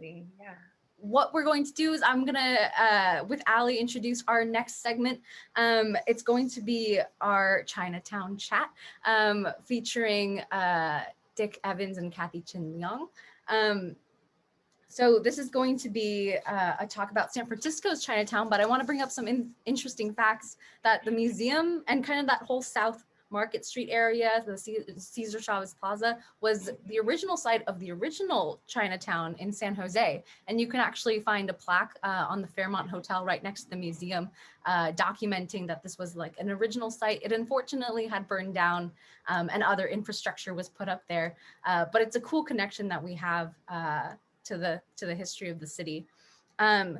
Definitely, yeah. What we're going to do is I'm gonna, with Ali, introduce our next segment. It's going to be our Chinatown chat, featuring Dick Evans and Kathy Chin Leong. So this is going to be a talk about San Francisco's Chinatown, but I want to bring up some interesting facts that the museum and kind of that whole South Market Street area, the Cesar Chavez Plaza, was the original site of the original Chinatown in San Jose. And you can actually find a plaque on the Fairmont Hotel right next to the museum documenting that this was like an original site. It unfortunately had burned down and other infrastructure was put up there. But it's a cool connection that we have to the history of the city.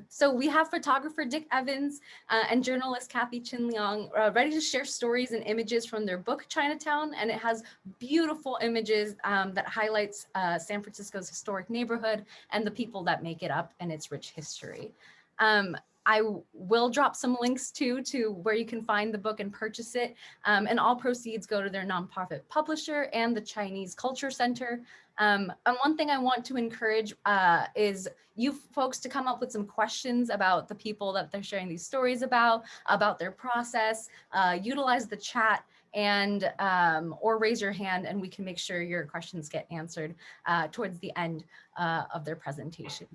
So we have photographer Dick Evans and journalist Kathy Chin Leong ready to share stories and images from their book Chinatown, and it has beautiful images that highlights San Francisco's historic neighborhood and the people that make it up and its rich history. I will drop some links to where you can find the book and purchase it. And all proceeds go to their nonprofit publisher and the Chinese Culture Center. And one thing I want to encourage is you folks to come up with some questions about the people that they're sharing these stories about their process, utilize the chat, and or raise your hand and we can make sure your questions get answered towards the end of their presentation.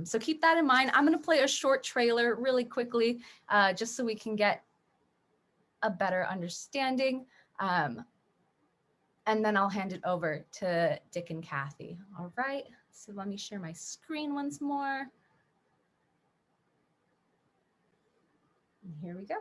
So keep that in mind. I'm going to play a short trailer really quickly just so we can get a better understanding. And then I'll hand it over to Dick and Kathy. All right, so let me share my screen once more. And here we go.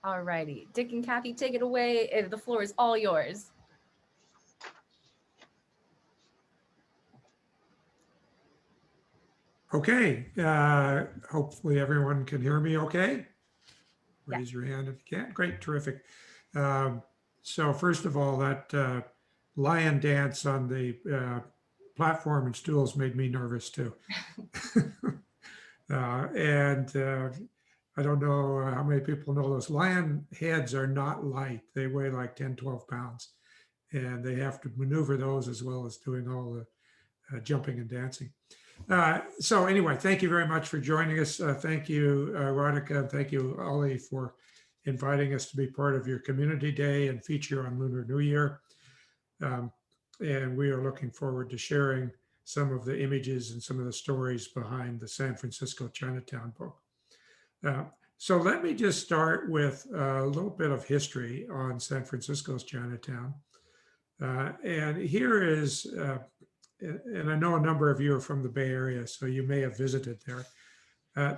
All righty, Dick and Kathy, take it away. The floor is all yours. Okay, hopefully everyone can hear me okay. Raise your hand if you can. Great, terrific. So first of all, that lion dance on the platform and stools made me nervous too. I don't know how many people know those lion heads are not light. They weigh like 10, 12 pounds. And they have to maneuver those as well as doing all the jumping and dancing. So anyway, thank you very much for joining us. Thank you, Radhika, and thank you, Ollie, for inviting us to be part of your Community Day and feature on Lunar New Year. And we are looking forward to sharing some of the images and some of the stories behind the San Francisco Chinatown book. So let me just start with a little bit of history on San Francisco's Chinatown. And here is and I know a number of you are from the Bay Area, so you may have visited there.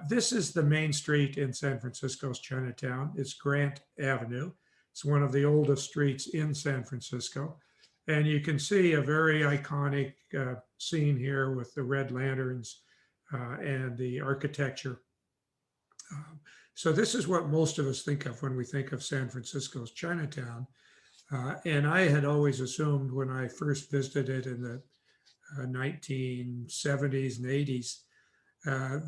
This is the main street in San Francisco's Chinatown. It's Grant Avenue. It's one of the oldest streets in San Francisco. And you can see a very iconic scene here with the red lanterns and the architecture. So this is what most of us think of when we think of San Francisco's Chinatown. And I had always assumed when I first visited in the 1970s and 80s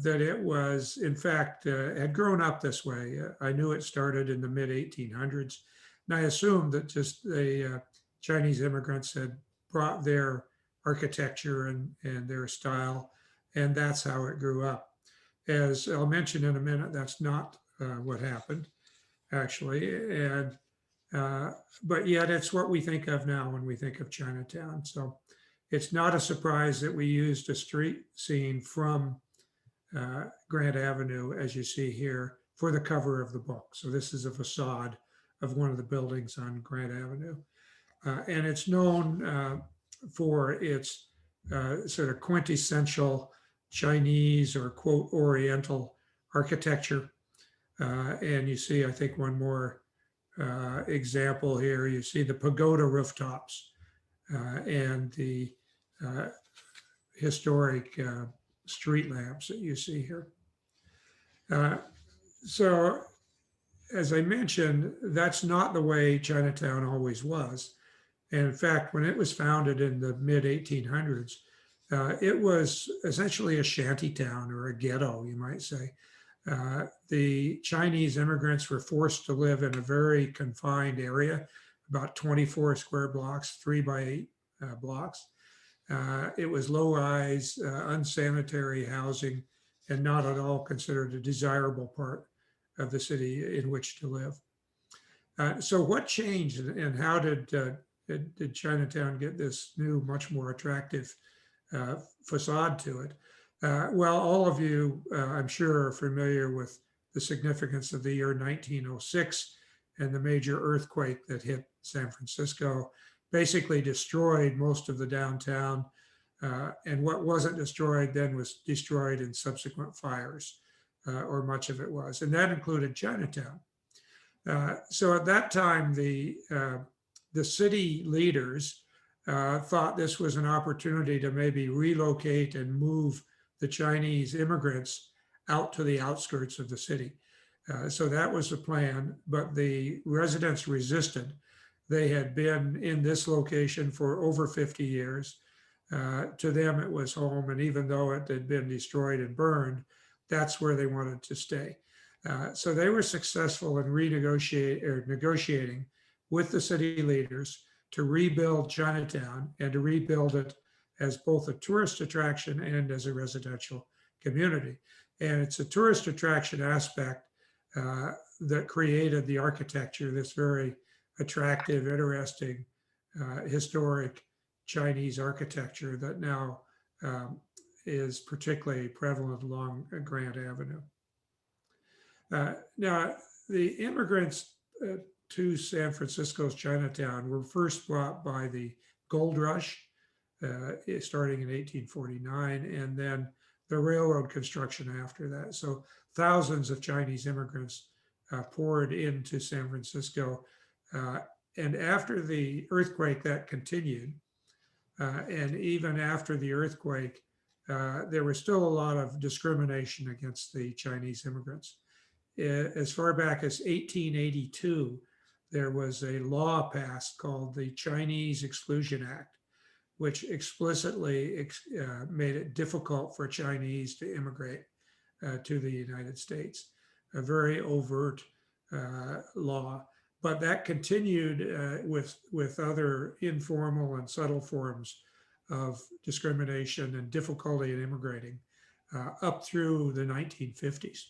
that it was, in fact, had grown up this way. I knew it started in the mid 1800s, and I assumed that just the Chinese immigrants had brought their architecture and their style, and that's how it grew up. As I'll mention in a minute, that's not what happened, actually. And but yet it's what we think of now when we think of Chinatown. So it's not a surprise that we used a street scene from Grant Avenue, as you see here, for the cover of the book. So this is a facade of one of the buildings on Grant Avenue. And it's known for its sort of quintessential Chinese or quote Oriental architecture. And you see, I think, one more example here. You see the pagoda rooftops and the historic street lamps that you see here. So as I mentioned, that's not the way Chinatown always was. And in fact, when it was founded in the mid 1800s, it was essentially a shanty town or a ghetto, you might say. The Chinese immigrants were forced to live in a very confined area, about 24 square blocks, 3x8 blocks. It was low-rise, unsanitary housing, and not at all considered a desirable part of the city in which to live. So what changed, and how did Chinatown get this new, much more attractive facade to it? Well, all of you, I'm sure, are familiar with the significance of the year 1906 and the major earthquake that hit San Francisco, basically destroyed most of the downtown. And what wasn't destroyed then was destroyed in subsequent fires, or much of it was. And that included Chinatown. So at that time, the city leaders thought this was an opportunity to maybe relocate and move the Chinese immigrants out to the outskirts of the city. So that was the plan, but the residents resisted. They had been in this location for over 50 years. To them, it was home, and even though it had been destroyed and burned, that's where they wanted to stay. So they were successful in negotiating with the city leaders to rebuild Chinatown and to rebuild it as both a tourist attraction and as a residential community. And it's a tourist attraction aspect that created the architecture, this very attractive, interesting, historic Chinese architecture that now is particularly prevalent along Grant Avenue. Now, the immigrants to San Francisco's Chinatown were first brought by the gold rush, starting in 1849, and then the railroad construction after that. So thousands of Chinese immigrants poured into San Francisco. And after the earthquake, that continued. And even after the earthquake, there was still a lot of discrimination against the Chinese immigrants. As far back as 1882, there was a law passed called the Chinese Exclusion Act, which explicitly made it difficult for Chinese to immigrate to the United States. A very overt law, but that continued with other informal and subtle forms of discrimination and difficulty in immigrating up through the 1950s.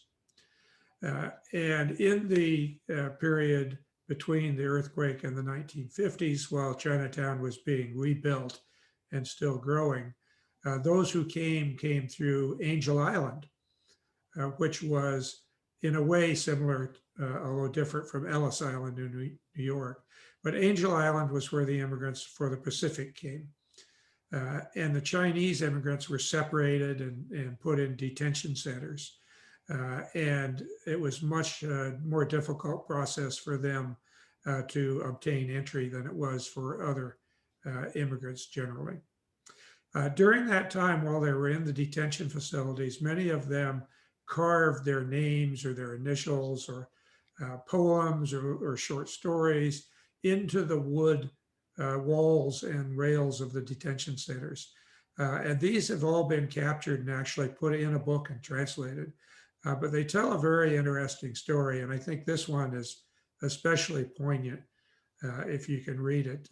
And in the period between the earthquake and the 1950s, while Chinatown was being rebuilt and still growing, those who came through Angel Island, which was in a way similar, although different from Ellis Island in New York. But Angel Island was where the immigrants for the Pacific came. And the Chinese immigrants were separated and put in detention centers. And it was much more difficult process for them to obtain entry than it was for other immigrants generally. During that time, while they were in the detention facilities, many of them carved their names or their initials or poems or short stories into the wood walls and rails of the detention centers. And these have all been captured and actually put in a book and translated. But they tell a very interesting story. And I think this one is especially poignant if you can read it,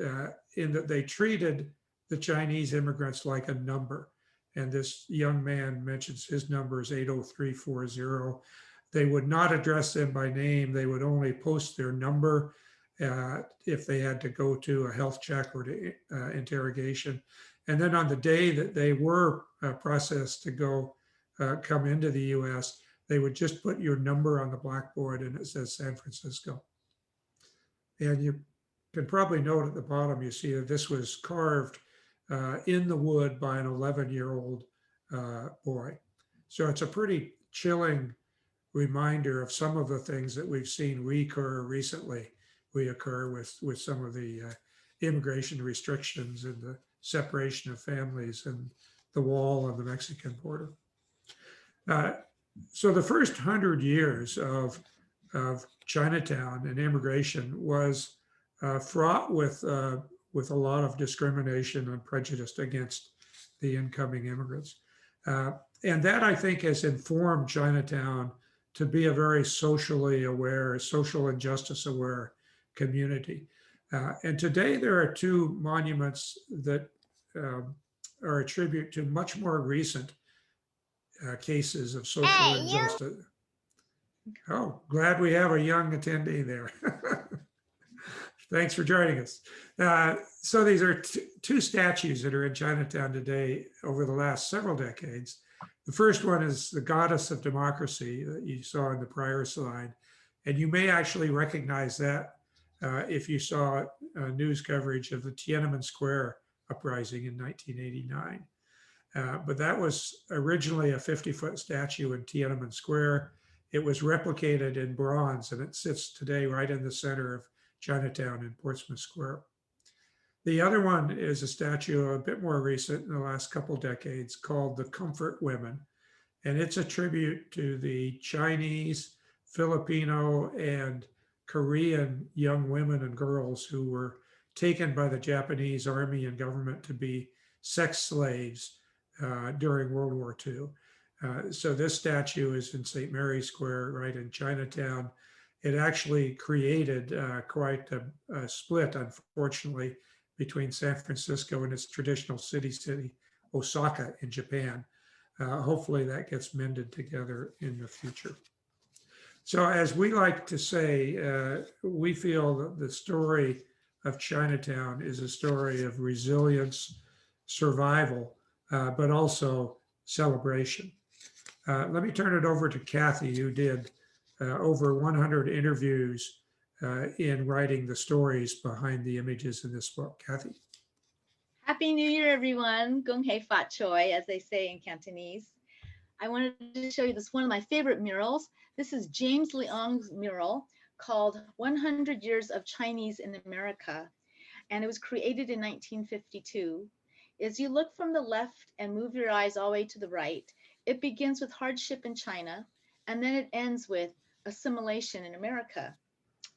in that they treated the Chinese immigrants like a number. And this young man mentions his number is 80340. They would not address them by name. They would only post their number if they had to go to a health check or to interrogation. And then on the day that they were processed to go come into the US, they would just put your number on the blackboard and it says San Francisco. And you can probably note at the bottom, you see that this was carved in the wood by an 11-year-old boy. So it's a pretty chilling reminder of some of the things that we've seen reoccur with some of the immigration restrictions and the separation of families and the wall on the Mexican border. So the first 100 years of Chinatown and immigration was fraught with a lot of discrimination and prejudice against the incoming immigrants. And that, I think, has informed Chinatown to be a very socially aware, social injustice aware community. And today there are two monuments that are a tribute to much more recent cases of social injustice. Oh, glad we have a young attendee there. Thanks for joining us. So these are two statues that are in Chinatown today over the last several decades. The first one is the goddess of democracy that you saw in the prior slide. And you may actually recognize that if you saw news coverage of the Tiananmen Square uprising in 1989. But that was originally a 50-foot statue in Tiananmen Square. It was replicated in bronze and it sits today right in the center of Chinatown in Portsmouth Square. The other one is a statue a bit more recent in the last couple decades called the Comfort Women. And it's a tribute to the Chinese, Filipino, and Korean young women and girls who were taken by the Japanese army and government to be sex slaves during World War II. So this statue is in St. Mary's Square, right in Chinatown. It actually created quite a split, unfortunately, between San Francisco and its traditional city, Osaka in Japan. Hopefully that gets mended together in the future. So as we like to say, we feel that the story of Chinatown is a story of resilience, survival, but also celebration. Let me turn it over to Kathy, who did over 100 interviews in writing the stories behind the images in this book. Kathy. Happy New Year, everyone. Gung hei fat choi, as they say in Cantonese. I wanted to show you this one of my favorite murals. This is James Leong's mural called 100 Years of Chinese in America. And it was created in 1952. As you look from the left and move your eyes all the way to the right, it begins with hardship in China, and then it ends with assimilation in America.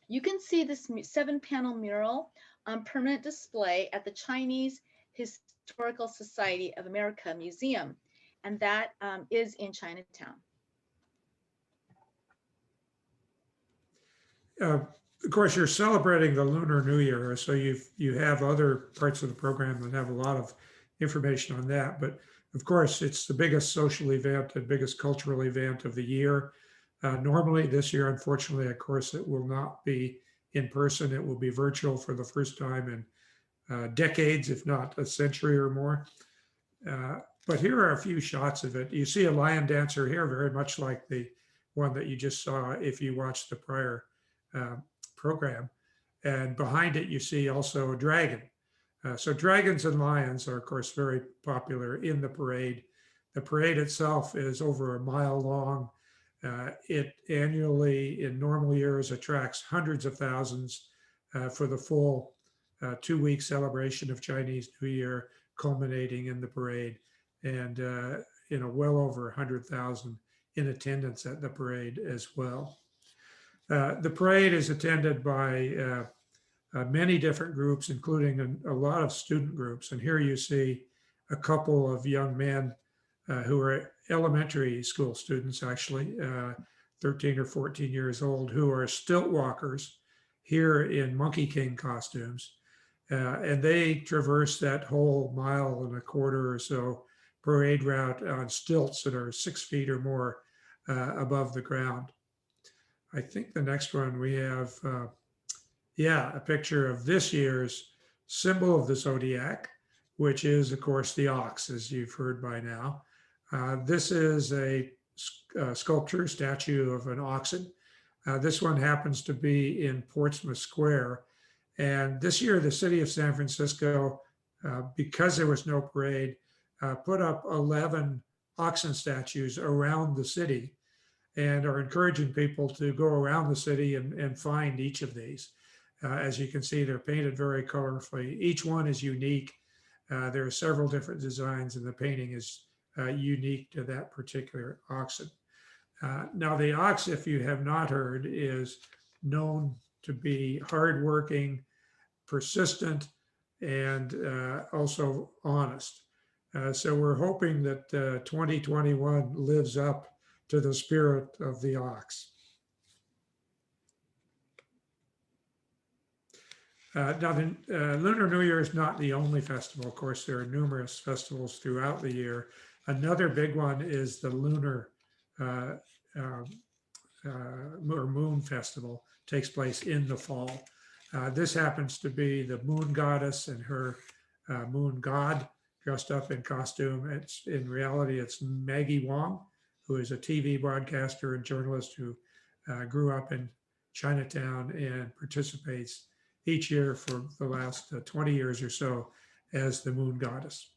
You can see this 7-panel mural on permanent display at the Chinese Historical Society of America Museum, and that is in Chinatown. Of course, you're celebrating the Lunar New Year, so you have other parts of the program that have a lot of information on that. But of course, it's the biggest social event, the biggest cultural event of the year. Normally this year, unfortunately, of course, it will not be in person. It will be virtual for the first time in decades, if not a century or more. But here are a few shots of it. You see a lion dancer here, very much like the one that you just saw if you watched the prior program. And behind it, you see also a dragon. So dragons and lions are, of course, very popular in the parade. The parade itself is over a mile long. It annually, in normal years, attracts hundreds of thousands for the full 2-week celebration of Chinese New Year, culminating in the parade, and well over 100,000 in attendance at the parade as well. The parade is attended by many different groups, including a lot of student groups. And here you see a couple of young men who are elementary school students, actually, 13 or 14 years old, who are stilt walkers here in Monkey King costumes. And they traverse that whole 1.25 miles or so parade route on stilts that are 6 feet or more above the ground. I think the next one we have, a picture of this year's symbol of the zodiac, which is, of course, the ox, as you've heard by now. This is a sculpture, statue of an oxen. This one happens to be in Portsmouth Square. And this year, the city of San Francisco, because there was no parade, put up 11 oxen statues around the city and are encouraging people to go around the city and find each of these. As you can see, they're painted very colorfully. Each one is unique. There are several different designs, and the painting is unique to that particular oxen. Now, the ox, if you have not heard, is known to be hardworking, persistent, and also honest. So we're hoping that 2021 lives up to the spirit of the ox. Now, the Lunar New Year is not the only festival. Of course, there are numerous festivals throughout the year. Another big one is the Lunar or Moon Festival. Takes place in the fall. This happens to be the moon goddess and her moon god dressed up in costume. In reality, it's Maggie Wong, who is a TV broadcaster and journalist who grew up in Chinatown and participates each year for the last 20 years or so as the moon goddess.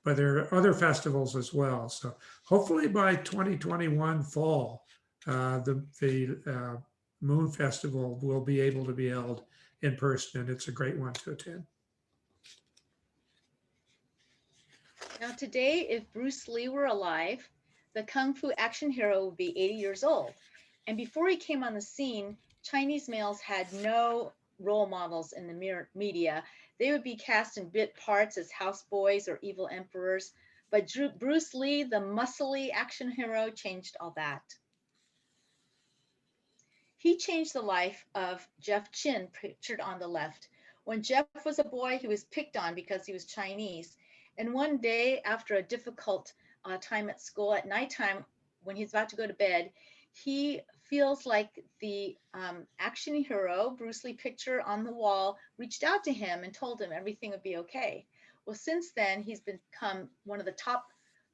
But there are other festivals as well. So hopefully by 2021 fall, the Moon Festival will be able to be held in person, and it's a great one to attend. Now today, if Bruce Lee were alive, the Kung Fu action hero would be 80 years old. And before he came on the scene, Chinese males had no role models in the media. They would be cast in bit parts as houseboys or evil emperors. But Bruce Lee, the muscly action hero, changed all that. He changed the life of Jeff Chin, pictured on the left. When Jeff was a boy, he was picked on because he was Chinese. And one day, after a difficult time at school, at nighttime, when he's about to go to bed, he feels like the action hero, Bruce Lee picture on the wall, reached out to him and told him everything would be okay. Well, since then, he's become one of the top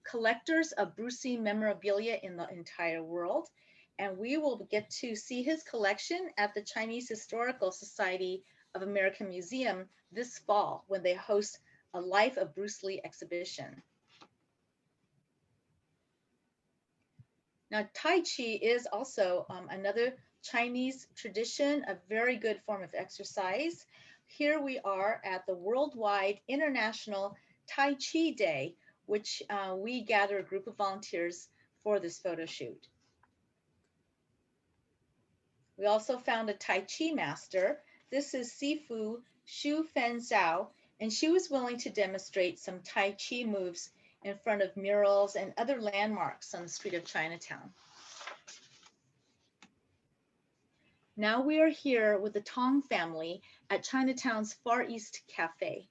collectors of Bruce Lee memorabilia in the entire world. And we will get to see his collection at the Chinese Historical Society of America Museum this fall when they host a Life of Bruce Lee exhibition. Now, Tai Chi is also another Chinese tradition, a very good form of exercise. Here we are at the Worldwide International Tai Chi Day, which we gather a group of volunteers for this photo shoot. We also found a Tai Chi master. This is Sifu Xu Fen Zhao, and she was willing to demonstrate some Tai Chi moves in front of murals and other landmarks on the street of Chinatown. Now we are here with the Tong family at Chinatown's Far East Cafe.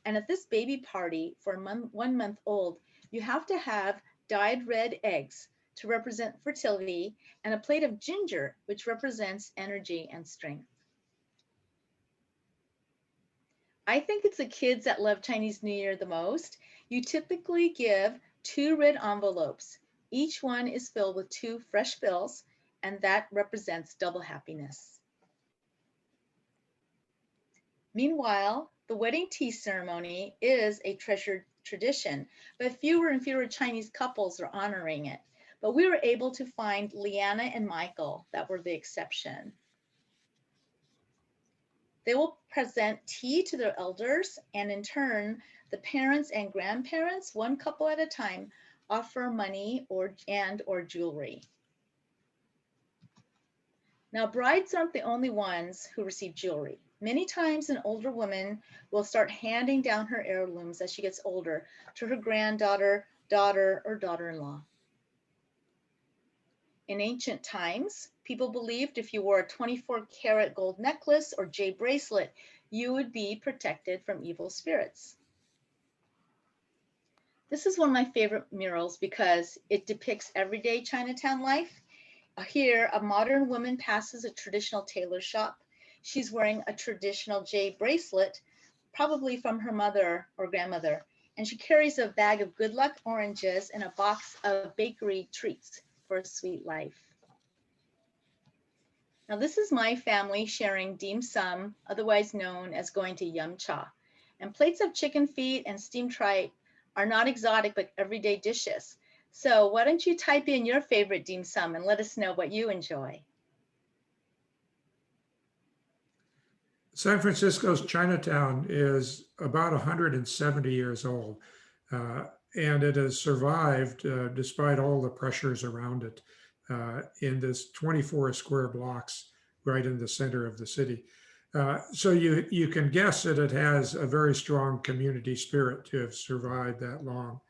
And at this baby party for 1 month old, you have to have dyed red eggs to represent fertility, and a plate of ginger, which represents energy and strength. I think it's the kids that love Chinese New Year the most. You typically give 2 red envelopes. Each one is filled with 2 fresh bills, and that represents double happiness. Meanwhile, the wedding tea ceremony is a treasured tradition, but fewer and fewer Chinese couples are honoring it. But we were able to find Liana and Michael that were the exception. They will present tea to their elders, and in turn, the parents and grandparents, one couple at a time, offer money or jewelry. Now, brides aren't the only ones who receive jewelry. Many times an older woman will start handing down her heirlooms as she gets older to her granddaughter, daughter, or daughter-in-law. In ancient times, people believed if you wore a 24-karat gold necklace or jade bracelet, you would be protected from evil spirits. This is one of my favorite murals because it depicts everyday Chinatown life. Here, a modern woman passes a traditional tailor shop. She's wearing a traditional jade bracelet, probably from her mother or grandmother, and she carries a bag of good luck oranges and a box of bakery treats for a sweet life. Now, this is my family sharing dim sum, otherwise known as going to yum cha. And plates of chicken feet and steamed tripe are not exotic, but everyday dishes. So why don't you type in your favorite dim sum and let us know what you enjoy. San Francisco's Chinatown is about 170 years old, and it has survived despite all the pressures around it in this 24 square blocks right in the center of the city. So you can guess that it has a very strong community spirit to have survived that long.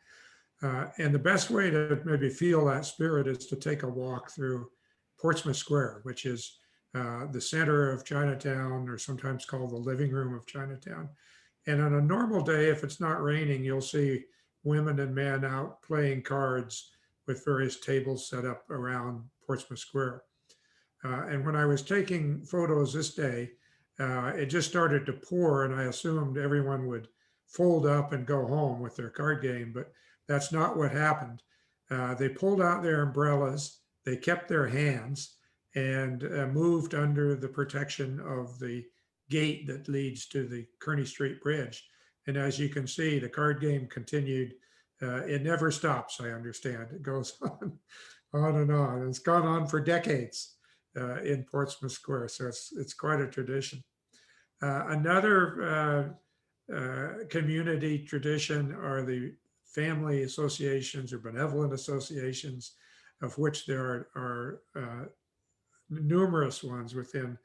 And the best way to maybe feel that spirit is to take a walk through Portsmouth Square, which is the center of Chinatown, or sometimes called the living room of Chinatown. And on a normal day, if it's not raining, you'll see women and men out playing cards with various tables set up around Portsmouth Square. And when I was taking photos this day, it just started to pour, and I assumed everyone would fold up and go home with their card game, but that's not what happened. They pulled out their umbrellas, they kept their hands, and moved under the protection of the gate that leads to the Kearny Street Bridge. And as you can see, the card game continued. It never stops, I understand. It goes on and on. It's gone on for decades in Portsmouth Square, so it's quite a tradition. Another community tradition are the family associations or benevolent associations, of which there are numerous ones within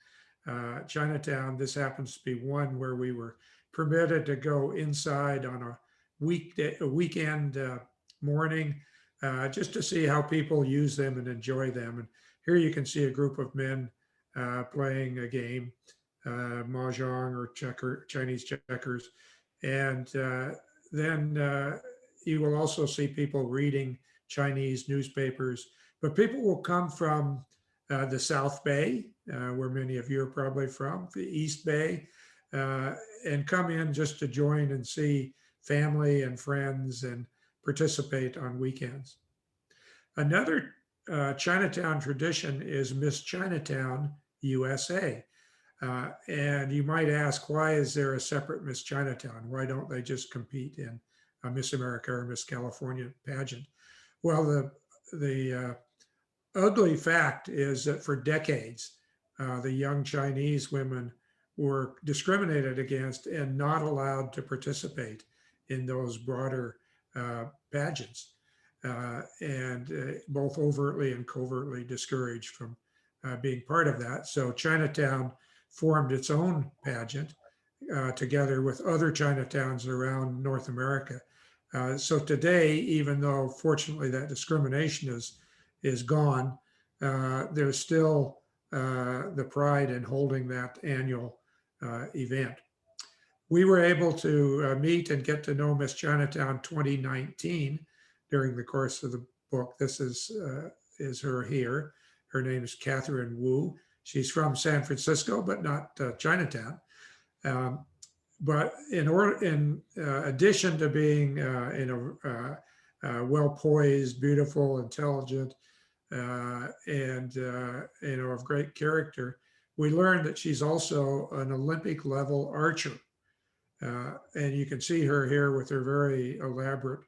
Chinatown. This happens to be one where we were permitted to go inside on a weekend morning, just to see how people use them and enjoy them. And here you can see a group of men playing a game, mahjong or Chinese checkers. And then you will also see people reading Chinese newspapers, but people will come from the South Bay, where many of you are probably from, the East Bay, and come in just to join and see family and friends and participate on weekends. Another Chinatown tradition is Miss Chinatown USA. And you might ask, why is there a separate Miss Chinatown? Why don't they just compete in a Miss America or Miss California pageant? Well, the ugly fact is that for decades, the young Chinese women were discriminated against and not allowed to participate in those broader pageants, and both overtly and covertly discouraged from being part of that. So Chinatown formed its own pageant together with other Chinatowns around North America. So today, even though fortunately that discrimination is gone, there's still the pride in holding that annual event. We were able to meet and get to know Miss Chinatown 2019 during the course of the book. This is her here. Her name is Catherine Wu. She's from San Francisco, but not Chinatown. But in addition to being well-poised, beautiful, intelligent, and of great character, we learned that she's also an Olympic level archer. And you can see her here with her very elaborate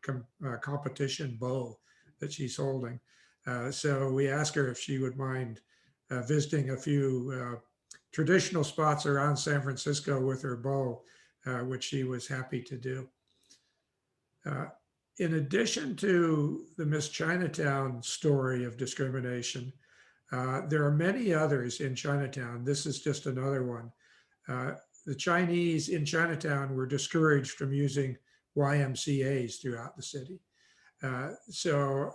competition bow that she's holding. So we asked her if she would mind visiting a few traditional spots around San Francisco with her bow, which she was happy to do. In addition to the Miss Chinatown story of discrimination, there are many others in Chinatown. This is just another one. The Chinese in Chinatown were discouraged from using YMCAs throughout the city. So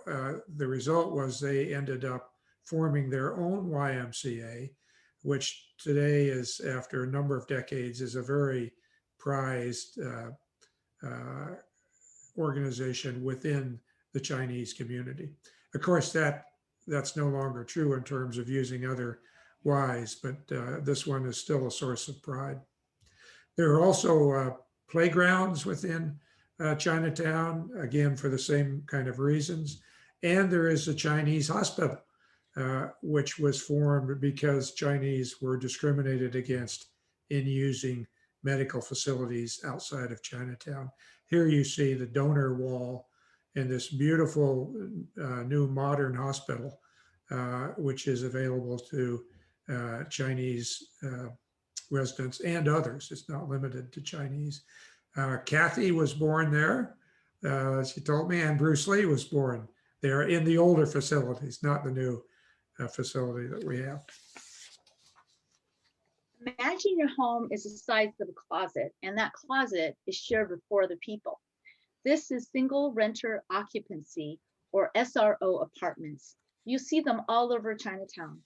the result was they ended up forming their own YMCA, which today is, after a number of decades, is a very prized organization within the Chinese community. Of course, that's no longer true in terms of using other Ys, but this one is still a source of pride. There are also playgrounds within Chinatown, again, for the same kind of reasons. And there is a Chinese hospital, which was formed because Chinese were discriminated against in using medical facilities outside of Chinatown. Here you see the donor wall in this beautiful new modern hospital, which is available to Chinese residents and others. It's not limited to Chinese. Kathy was born there, she told me, and Bruce Lee was born there in the older facilities, not the new facility that we have. Imagine your home is the size of a closet, and that closet is shared with 4 other people. This is single renter occupancy, or SRO apartments. You see them all over Chinatown.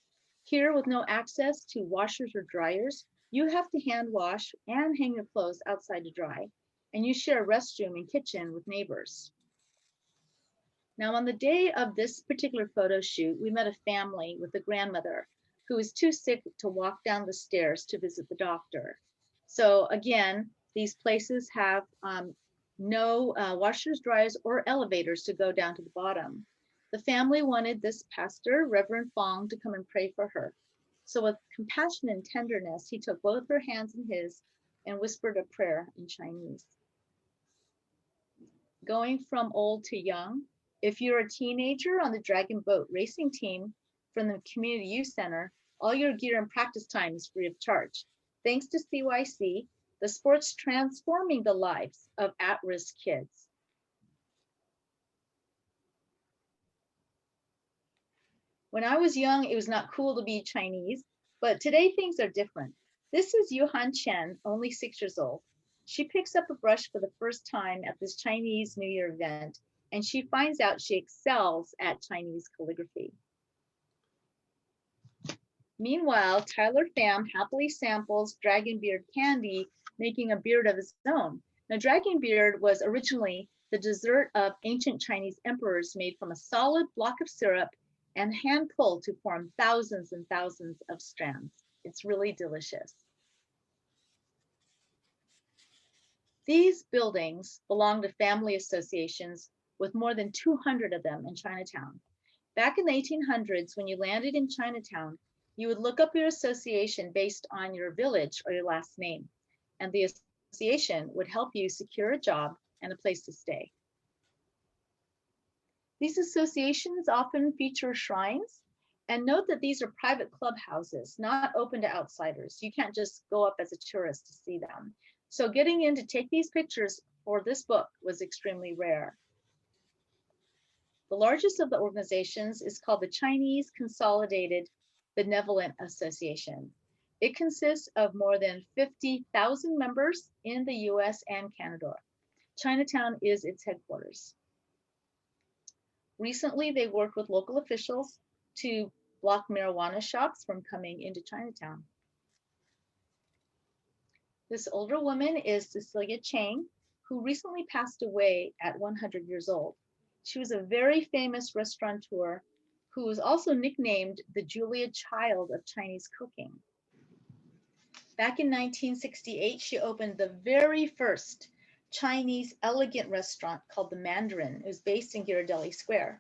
Here, with no access to washers or dryers, you have to hand wash and hang your clothes outside to dry, and you share a restroom and kitchen with neighbors. Now, on the day of this particular photo shoot, we met a family with a grandmother who was too sick to walk down the stairs to visit the doctor. So again, these places have no washers, dryers, or elevators to go down to the bottom. The family wanted this pastor, Reverend Fong, to come and pray for her. So with compassion and tenderness, he took both her hands in his and whispered a prayer in Chinese. Going from old to young, if you're a teenager on the Dragon Boat racing team from the Community Youth Center, all your gear and practice time is free of charge. Thanks to CYC, the sport's transforming the lives of at-risk kids. When I was young, it was not cool to be Chinese, but today things are different. This is Yuhan Chen, only 6 years old. She picks up a brush for the first time at this Chinese New Year event, and she finds out she excels at Chinese calligraphy. Meanwhile, Tyler Pham happily samples Dragon Beard candy, making a beard of his own. Now, Dragon Beard was originally the dessert of ancient Chinese emperors, made from a solid block of syrup and hand pulled to form thousands and thousands of strands. It's really delicious. These buildings belong to family associations with more than 200 of them in Chinatown. Back in the 1800s, when you landed in Chinatown, you would look up your association based on your village or your last name, and the association would help you secure a job and a place to stay. These associations often feature shrines, and note that these are private clubhouses, not open to outsiders. You can't just go up as a tourist to see them. So getting in to take these pictures for this book was extremely rare. The largest of the organizations is called the Chinese Consolidated Benevolent Association. It consists of more than 50,000 members in the US and Canada. Chinatown is its headquarters. Recently, they worked with local officials to block marijuana shops from coming into Chinatown. This older woman is Cecilia Chang, who recently passed away at 100 years old. She was a very famous restaurateur who was also nicknamed the Julia Child of Chinese cooking. Back in 1968, she opened the very first Chinese elegant restaurant called the Mandarin. It was based in Ghirardelli Square.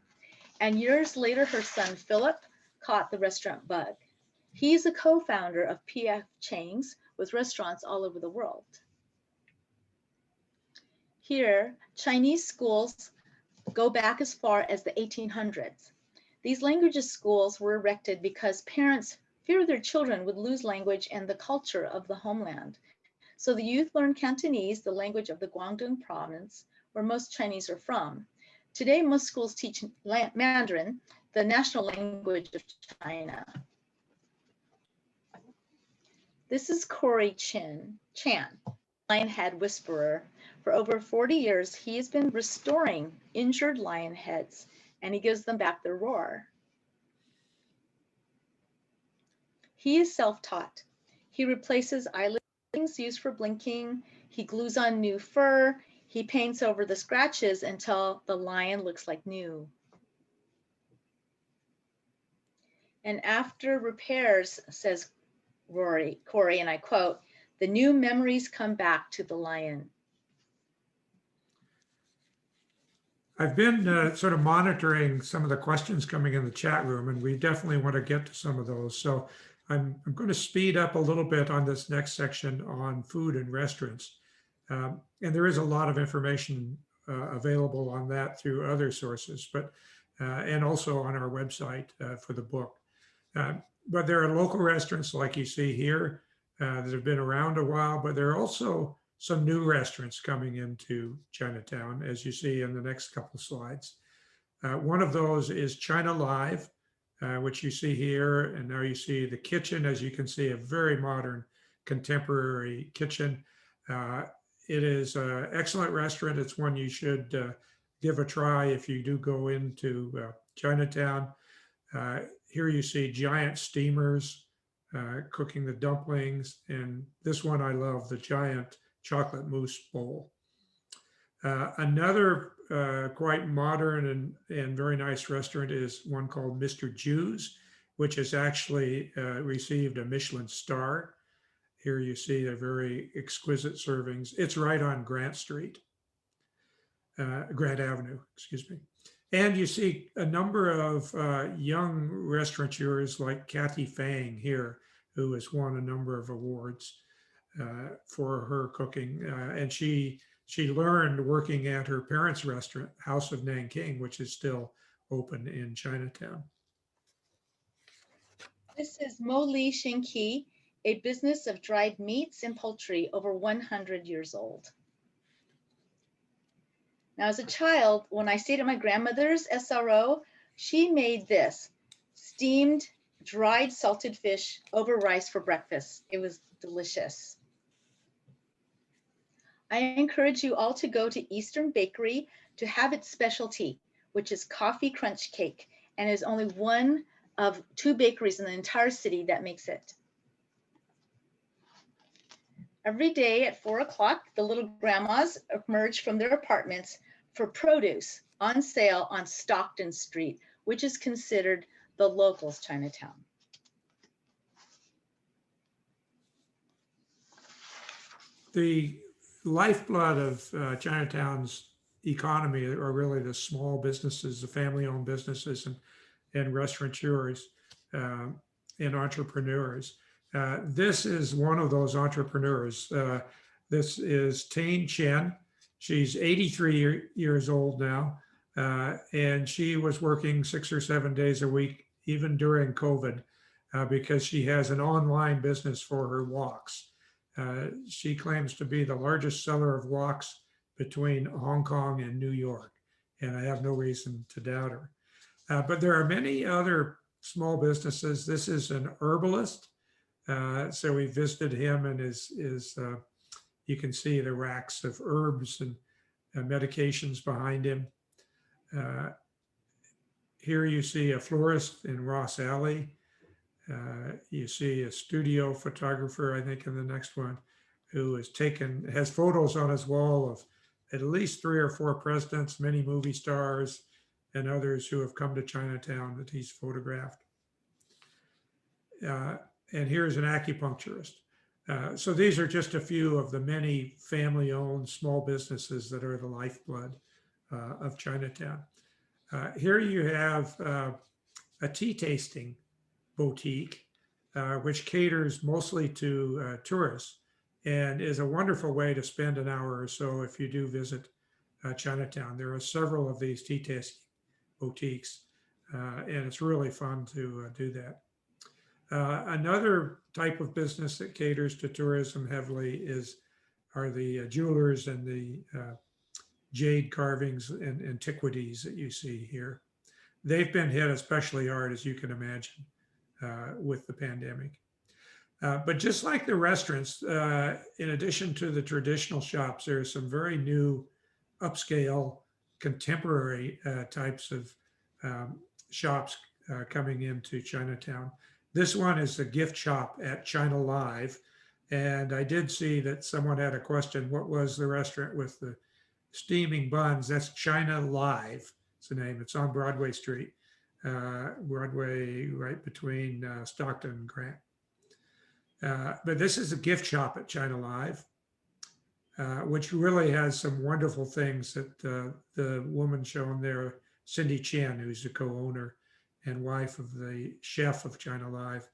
And years later, her son Philip caught the restaurant bug. He is a co-founder of P.F. Chang's with restaurants all over the world. Here, Chinese schools go back as far as the 1800s. These languages schools were erected because parents feared their children would lose language and the culture of the homeland. So the youth learned Cantonese, the language of the Guangdong province, where most Chinese are from. Today, most schools teach Mandarin, the national language of China. This is Corey Chan, lionhead whisperer. For over 40 years, he has been restoring injured lion heads, and he gives them back their roar. He is self-taught. He replaces eyelid used for blinking. He glues on new fur. He paints over the scratches until the lion looks like new. And after repairs, says Corey, and I quote, "The new memories come back to the lion." I've been sort of monitoring some of the questions coming in the chat room, and we definitely want to get to some of those. So I'm going to speed up a little bit on this next section on food and restaurants. And there is a lot of information available on that through other sources, but and also on our website for the book. But there are local restaurants like you see here that have been around a while, but there are also some new restaurants coming into Chinatown, as you see in the next couple slides. One of those is China Live, which you see here, and now you see the kitchen. As you can see, a very modern, contemporary kitchen. It is an excellent restaurant. It's one you should give a try if you do go into Chinatown. Here you see giant steamers cooking the dumplings, and this one I love, the giant chocolate mousse bowl. Another quite modern and very nice restaurant is one called Mr. Jew's, which has actually received a Michelin star. Here you see the very exquisite servings. It's right on Grant Avenue, excuse me. And you see a number of young restaurateurs like Kathy Fang here, who has won a number of awards for her cooking. And she learned working at her parents' restaurant, House of Nanking, which is still open in Chinatown. This is Mo Li Xingqi, a business of dried meats and poultry over 100 years old. Now, as a child, when I stayed at my grandmother's SRO, she made this steamed, dried salted fish over rice for breakfast. It was delicious. I encourage you all to go to Eastern Bakery to have its specialty, which is coffee crunch cake, and is only one of 2 bakeries in the entire city that makes it. Every day at 4 o'clock, the little grandmas emerge from their apartments for produce on sale on Stockton Street, which is considered the locals' Chinatown. The lifeblood of Chinatown's economy are really the small businesses, the family-owned businesses, and restaurateurs and entrepreneurs. This is one of those entrepreneurs. This is Tain Chen. She's 83 years old now, and she was working 6 or 7 days a week, even during COVID, because she has an online business for her woks. She claims to be the largest seller of woks between Hong Kong and New York, and I have no reason to doubt her. But there are many other small businesses. This is an herbalist. So we visited him, and you can see the racks of herbs and medications behind him. Here you see a florist in Ross Alley. You see a studio photographer, I think in the next one, who has photos on his wall of at least 3 or 4 presidents, many movie stars, and others who have come to Chinatown that he's photographed. And here's an acupuncturist. So these are just a few of the many family-owned small businesses that are the lifeblood of Chinatown. Here you have a tea tasting boutique. which caters mostly to tourists and is a wonderful way to spend an hour or so if you do visit Chinatown. There are several of these tea tasting boutiques, and it's really fun to do that. Another type of business that caters to tourism heavily are the jewelers and the jade carvings and antiquities that you see here. They've been hit especially hard, as you can imagine, with the pandemic. But just like the restaurants, in addition to the traditional shops, there are some very new upscale contemporary types of shops coming into Chinatown. This one is the gift shop at China Live. And I did see that someone had a question, what was the restaurant with the steaming buns? That's China Live, it's the name. It's on Broadway Street, Broadway right between Stockton and Grant. But this is a gift shop at China Live, which really has some wonderful things that the woman shown there, Cindy Chen, who's the co-owner and wife of the chef of China Live,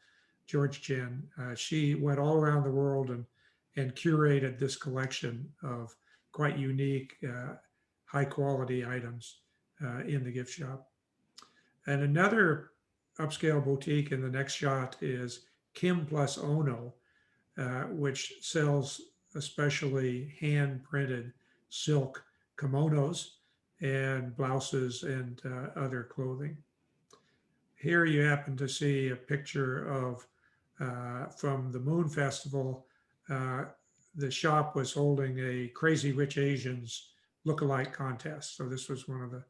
George Chen. She went all around the world and curated this collection of quite unique, high quality items in the gift shop. And another upscale boutique in the next shot is Kim Plus Ono, which sells especially hand printed silk kimonos and blouses and other clothing. Here you happen to see a picture of from the Moon Festival. The shop was holding a Crazy Rich Asians look-alike contest. So this was one of the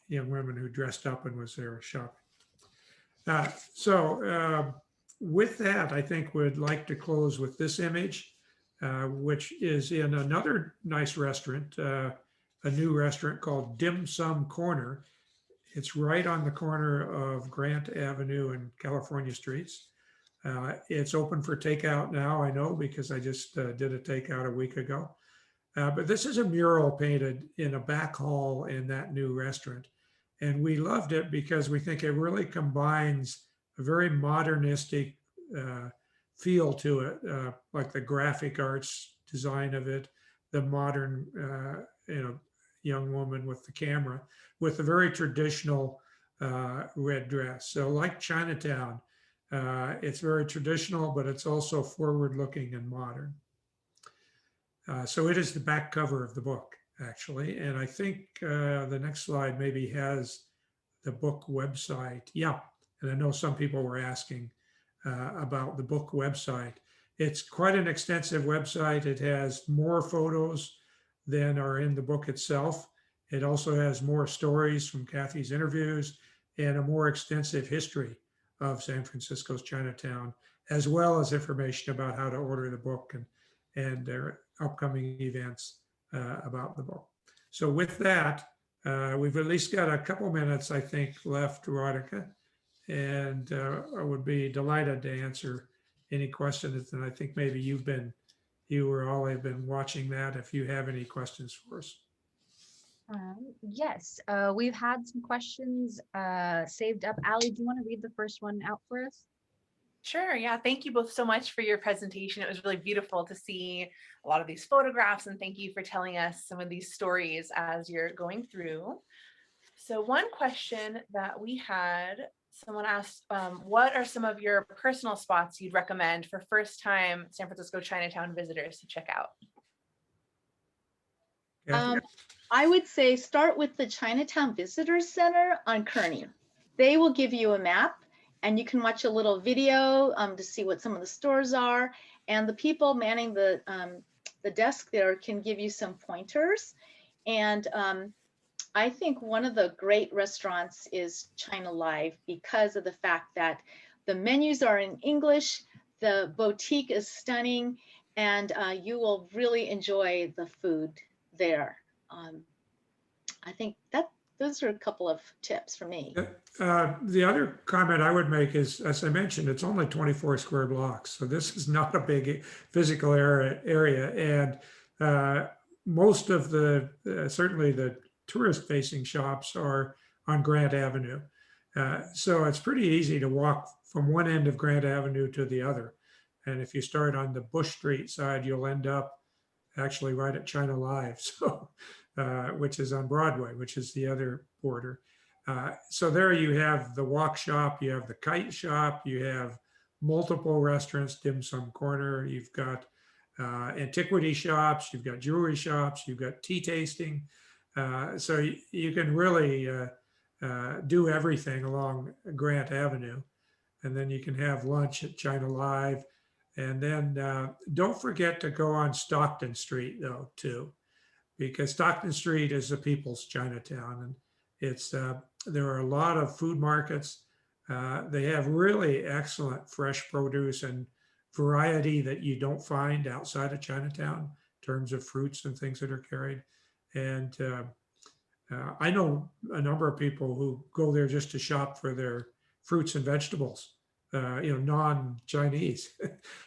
young women who dressed up and was there shopping. With that, I think we'd like to close with this image, which is in another nice restaurant, a new restaurant called Dim Sum Corner. It's right on the corner of Grant Avenue and California Streets. It's open for takeout now, I know, because I just did a takeout a week ago. But this is a mural painted in a back hall in that new restaurant. And we loved it because we think it really combines a very modernistic feel to it, like the graphic arts design of it, the modern, young woman with the camera, with a very traditional red dress. So like Chinatown, it's very traditional, but it's also forward-looking and modern. So it is the back cover of the book, actually. And I think the next slide maybe has the book website. Yeah, and I know some people were asking about the book website. It's quite an extensive website. It has more photos than are in the book itself. It also has more stories from Kathy's interviews and a more extensive history of San Francisco's Chinatown, as well as information about how to order the book and their upcoming events about the book. So with that, we've at least got a couple minutes, I think, left, Veronica, and I would be delighted to answer any questions. And I think maybe you or Ollie have been watching that, if you have any questions for us. Yes, we've had some questions saved up. Allie, do you want to read the first one out for us? Sure. Yeah. Thank you both so much for your presentation. It was really beautiful to see a lot of these photographs, and thank you for telling us some of these stories as you're going through. So one question that we had, someone asked, what are some of your personal spots you'd recommend for first-time San Francisco Chinatown visitors to check out? I would say start with the Chinatown Visitor Center on Kearney. They will give you a map, and you can watch a little video to see what some of the stores are. And the people manning the desk there can give you some pointers. And I think one of the great restaurants is China Live, because of the fact that the menus are in English, the boutique is stunning, and you will really enjoy the food there. I think those are a couple of tips for me. The other comment I would make is, as I mentioned, it's only 24 square blocks. So this is not a big physical area. And most of the, certainly the tourist facing shops are on Grant Avenue. So it's pretty easy to walk from one end of Grant Avenue to the other. And if you start on the Bush Street side, you'll end up actually right at China Live, so which is on Broadway, which is the other border. So there you have the walk shop, you have the kite shop, you have multiple restaurants, dim sum corner, you've got antiquity shops, you've got jewelry shops, you've got tea tasting. So you can really do everything along Grant Avenue. And then you can have lunch at China Live. And then don't forget to go on Stockton Street, though, too, because Stockton Street is the people's Chinatown. And it's there are a lot of food markets. They have really excellent fresh produce and variety that you don't find outside of Chinatown in terms of fruits and things that are carried. And I know a number of people who go there just to shop for their fruits and vegetables, non-Chinese,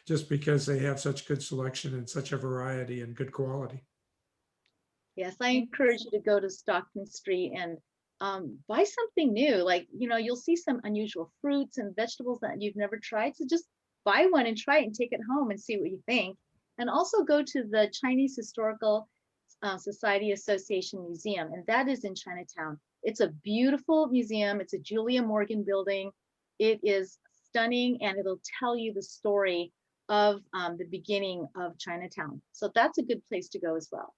just because they have such good selection and such a variety and good quality. Yes, I encourage you to go to Stockton Street and buy something new. Like, you'll see some unusual fruits and vegetables that you've never tried. So just buy one and try it and take it home and see what you think. And also go to the Chinese Historical Society Association Museum, and that is in Chinatown. It's a beautiful museum. It's a Julia Morgan building. It is stunning, and it'll tell you the story of the beginning of Chinatown. So that's a good place to go as well.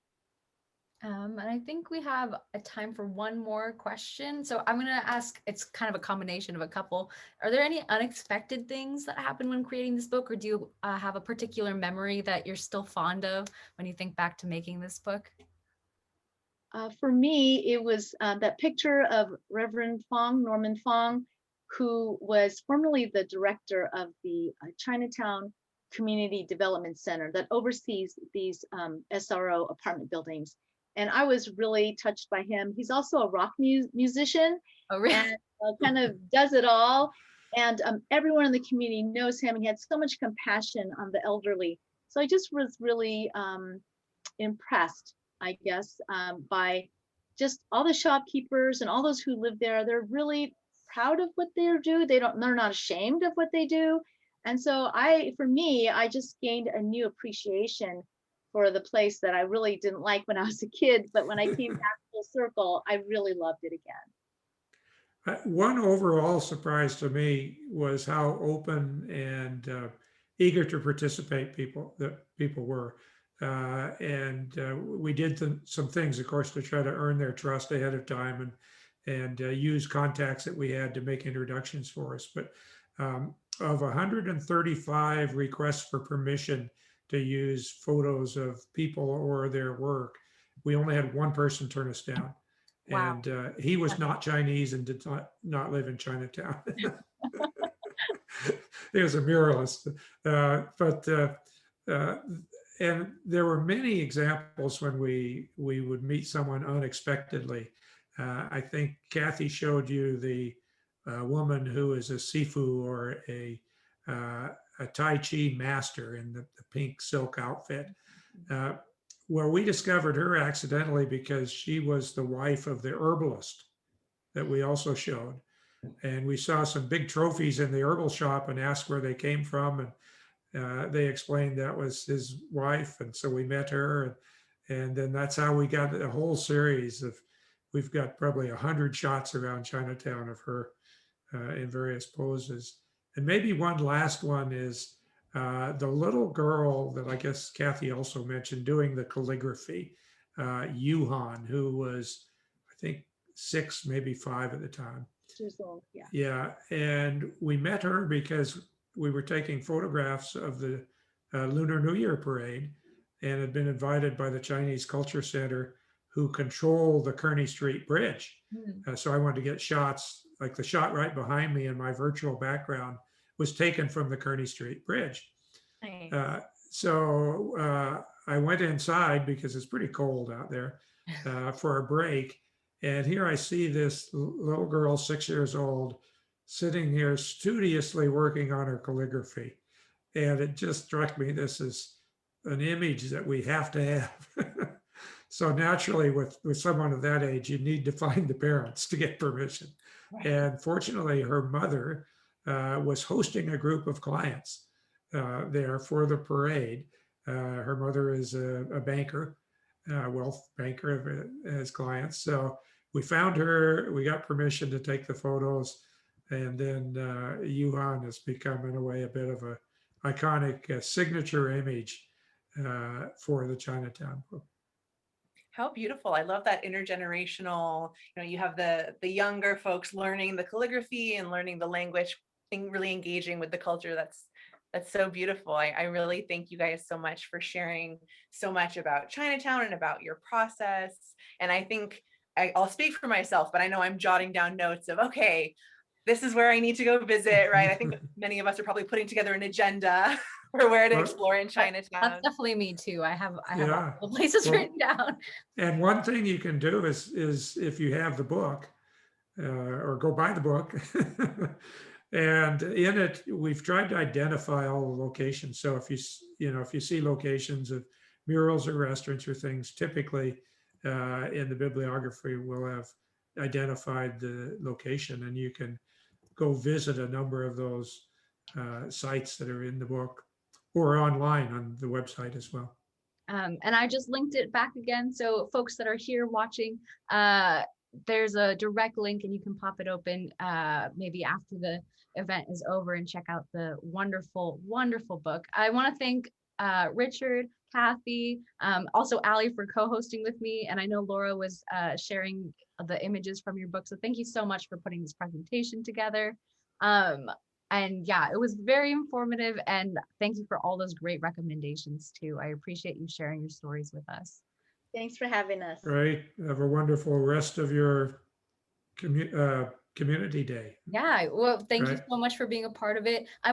And I think we have a time for one more question. So I'm going to ask, it's kind of a combination of a couple. Are there any unexpected things that happened when creating this book, or do you have a particular memory that you're still fond of when you think back to making this book? For me, it was that picture of Reverend Fong, Norman Fong, who was formerly the director of the Chinatown Community Development Center that oversees these SRO apartment buildings. And I was really touched by him. He's also a rock musician. Oh, really? And kind of does it all. And everyone in the community knows him. He had so much compassion on the elderly. So I just was really impressed, I guess, by just all the shopkeepers and all those who live there. They're really proud of what they do. They're not ashamed of what they do. And so for me, I just gained a new appreciation for the place that I really didn't like when I was a kid. But when I came back full circle, I really loved it again. One overall surprise to me was how open and eager to participate people were. And we did some things, of course, to try to earn their trust ahead of time and use contacts that we had to make introductions for us. But of 135 requests for permission to use photos of people or their work, we only had one person turn us down. Wow. And he was not Chinese and did not live in Chinatown. He was a muralist. And there were many examples when we would meet someone unexpectedly. I think Kathy showed you the woman who is a Sifu or a Tai Chi master in the pink silk outfit. Well, we discovered her accidentally because she was the wife of the herbalist that we also showed. And we saw some big trophies in the herbal shop and asked where they came from. And they explained that was his wife. And so we met her. And then that's how we got a whole series of, we've got probably 100 shots around Chinatown of her in various poses. And maybe one last one is the little girl that I guess Kathy also mentioned doing the calligraphy, Yuhan, who was, I think, 6, maybe 5 at the time. Years old, yeah. Yeah, and we met her because we were taking photographs of the Lunar New Year parade and had been invited by the Chinese Culture Center, who control the Kearny Street Bridge. So I wanted to get shots, like the shot right behind me in my virtual background was taken from the Kearny Street Bridge. Nice. So I went inside because it's pretty cold out there for a break. And here I see this little girl, 6 years old, sitting here studiously working on her calligraphy. And it just struck me, this is an image that we have to have. So naturally, with someone of that age, you need to find the parents to get permission. Right. And fortunately, her mother was hosting a group of clients there for the parade. Her mother is a banker, wealth banker as clients. So we found her, we got permission to take the photos, and then Yuhan has become in a way a bit of a iconic signature image for the Chinatown book. How beautiful. I love that intergenerational, you have the younger folks learning the calligraphy and learning the language, really engaging with the culture. That's so beautiful. I really thank you guys so much for sharing so much about Chinatown and about your process. And I think I'll speak for myself, but I know I'm jotting down notes of, okay, this is where I need to go visit, right? I think many of us are probably putting together an agenda for where to explore in Chinatown. That's definitely me too. I have Yeah. all the places written down. And one thing you can do is if you have the book, or go buy the book, and in it we've tried to identify all the locations. So if you see locations of murals or restaurants or things, typically in the bibliography we'll have identified the location, and you can go visit a number of those sites that are in the book or online on the website as well. And I just linked it back again. So folks that are here watching, there's a direct link and you can pop it open maybe after the event is over and check out the wonderful, wonderful book. I want to thank Richard, Kathy, also Allie for co-hosting with me. And I know Laura was sharing the images from your book. So thank you so much for putting this presentation together. And yeah, it was very informative, and thank you for all those great recommendations too. I appreciate you sharing your stories with us. Thanks for having us. Right. Have a wonderful rest of your community day. Yeah, well, thank you Right. so much for being a part of it. I